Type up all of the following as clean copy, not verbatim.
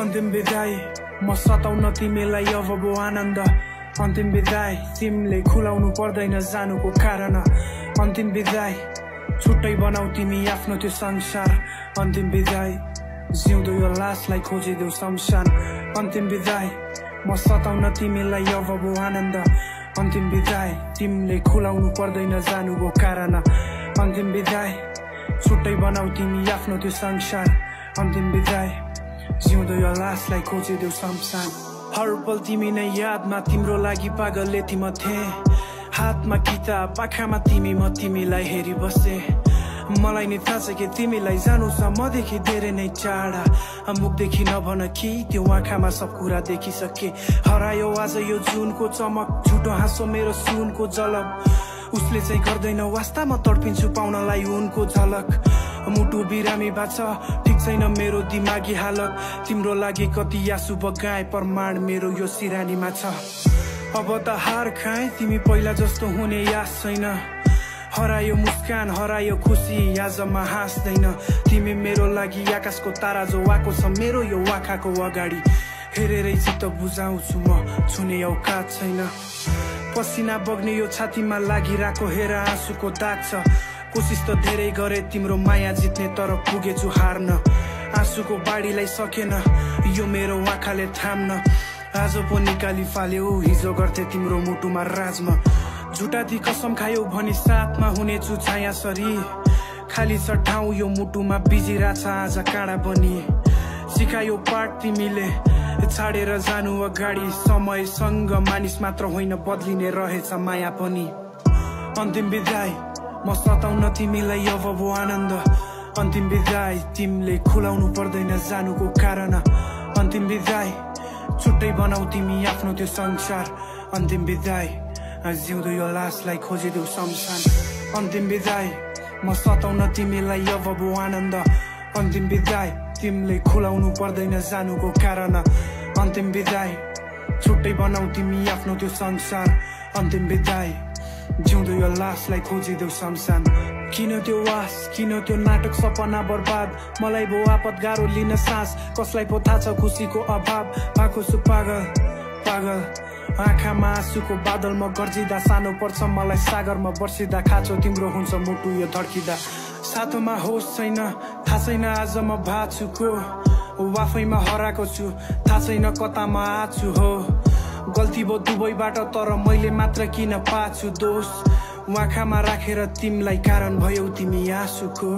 अन्तिम विदाई म सताउन तिमीलाई अब भो आनन्द अन्तिम विदाई तिमीले खुलाउनु पर्दैन जानुको कारण अन्तिम विदाई छुट्टै बनाऊ तिमी आफ्नो त्यो संसार अन्तिम विदाई जिउँदो यो लासलाई खोजिदेऊ शमशान अन्तिम विदाई म सताउन तिमीलाई अब भो आनन्द अन्तिम विदाई तिमीले खुलाउनु पर्दैन जानुको कारण अन्तिम विदाई छुट्टै बनाऊ तिमी आफ्नो त्यो संसार अन्तिम विदाई जिउँदो यो लासलाई खोजिदेऊ शमशान हर पल तिमी नै यादमा तिम्रो लागि पागल यति म थिएँ हातमा किताब आँखामा तिमी म तिमीलाई हेरी बसे मलाई नि थाहा छ कि तिमीलाई जानु छ मदेखि धेरै नै टाढा मुखदेखि नभन कि त्यो आँखामा सब कुरा देखिसके हरायो आज यो जुनको चमक झुटो हाँसो मेरो सुनको झलक उसले चाहिँ गर्दैन वास्ता म तडपिन्छु पाउनलाई उनको झलक मुटु बिरामी बाछ ठिक छैन मेरो दिमागी हालत तिम्रो लागि कति आँसु बगाए प्रमाण मेरो यो सिरानीमा छ अब त हार खाए तिमी पहिला जस्तो हुने यास छैन हरायो मुस्कान हरायो खुसी आजमा हाँस्दैन तिमी मेरो लागि आकाशको तारा जो आएको छ मेरो यो आँखाको अगाडि हेरेरै चित्त बुझाउँछु म छुने औकात छैन पसिना बग्ने यो छातीमा लागिरहेको हेर आँसुको दाग छ कोसिस त धेरै गरे तिम्रो माया जित्ने तर पुगेछु हार्न आँसुको बाढीलाई सकेन यो मेरो आँखाले थाम्न आज पो निकाली फाल्यो हिजो गर्थे तिम्रो मुटुमा राजमा झुटाती कसम खायो भनी साथमा हुनेछु छाया सरी खाली छ ठाउँ यो मुटुमा बिजिरहेछ आज काँडा बनी सिकायो पाठ तिमीले छाडेर जानु अगाडि समयसँग मानिस मात्र होइन बदलिने रहेछ माया पनि अन्तिम विदाई म सताउन तिमीलाई अब भो आनन्द अन्तिम विदाई तिमीले खुलाउनु पर्दैन जानुको कारण अन्तिम विदाई छुट्टै बनाऊ तिमी आफ्नो त्यो संसार अन्तिम विदाई जिउँदो यो लासलाई खोजिदेऊ शमशान अन्तिम विदाई म सताउन तिमीलाई अब भो आनन्द अन्तिम विदाई तिमीले खुलाउनु पर्दैन जानुको कारण अन्तिम विदाई छुट्टै बनाऊ तिमी आफ्नो त्यो संसार अन्तिम विदाई जिउँदो यो लासलाई खोजिदेऊ शमशान किन त्यो वास किन त्यो नाटक सपना बर्बाद मलाई भो आपत गाह्रो लिन सास कसलाई पो थाहा छ खुसीको अभाव भएको छु पागल पागल आँखामा आँसुको बादलमा गर्जिँदा सानो पर्छ मलाई सागरमा बर्सिँदा खाँचो तिम्रो हुन्छ मुटु यो धड्किँदा साथोमा होस छैन थाहा छैन आज म भाछु को आफैमा हराएको छु थाहा छैन कतामा आछु हो गल्ती भयो दुवैबाट तर मैले मात्र किन पाछु दोष आँखामा राखेर तिमीलाई कारण भयौ तिमी आँसुको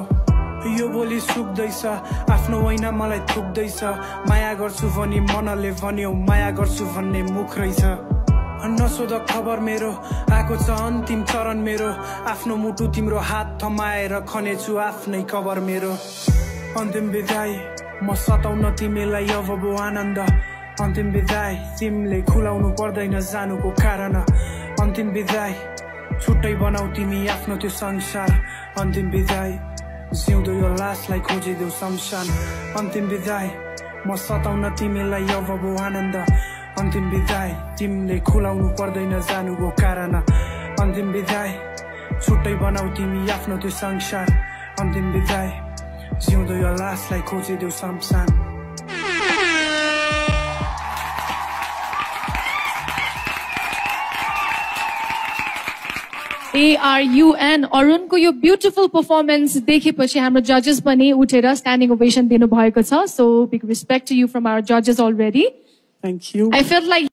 यो बोली सुक्दैछ आफ्नो होइन मलाई थुक्दैछ माया गर्छु भनी मनले भन्यो माया गर्छु भन्ने मुख रहेछ नसोध खबर मेरो आएको छ अन्तिम चरण मेरो आफ्नो मुटु तिम्रो हात थमाएर खनेछु आफ्नै कबर मेरो अन्तिम विदाई म सताउन तिमीलाई अब भो आनन्द अन्तिम विदाई तिमीले खुलाउनु पर्दैन जानुको कारण अन्तिम विदाई छुट्टै बनाऊ तिमी आफ्नो त्यो संसार अन्तिम विदाई जिउँदो यो लासलाई खोजिदेऊ शमशान अन्तिम विदाई म सताउन तिमीलाई अब भो आनन्द अन्तिम विदाई तिमीले खुलाउनु पर्दैन जानुको कारण अन्तिम विदाई छुट्टै बनाऊ तिमी आफ्नो त्यो संसार अन्तिम विदाई जिउँदो यो लासलाई खोजिदेऊ शमशान ARUN अरुणको यो ब्युटिफुल पर्फर्मेन्स देखेपछि हाम्रो जजेस पनि उठेर स्ट्यान्डिङ ओभेसन दिनु भएको छ so big respect to you from our जजेस already thank you I felt like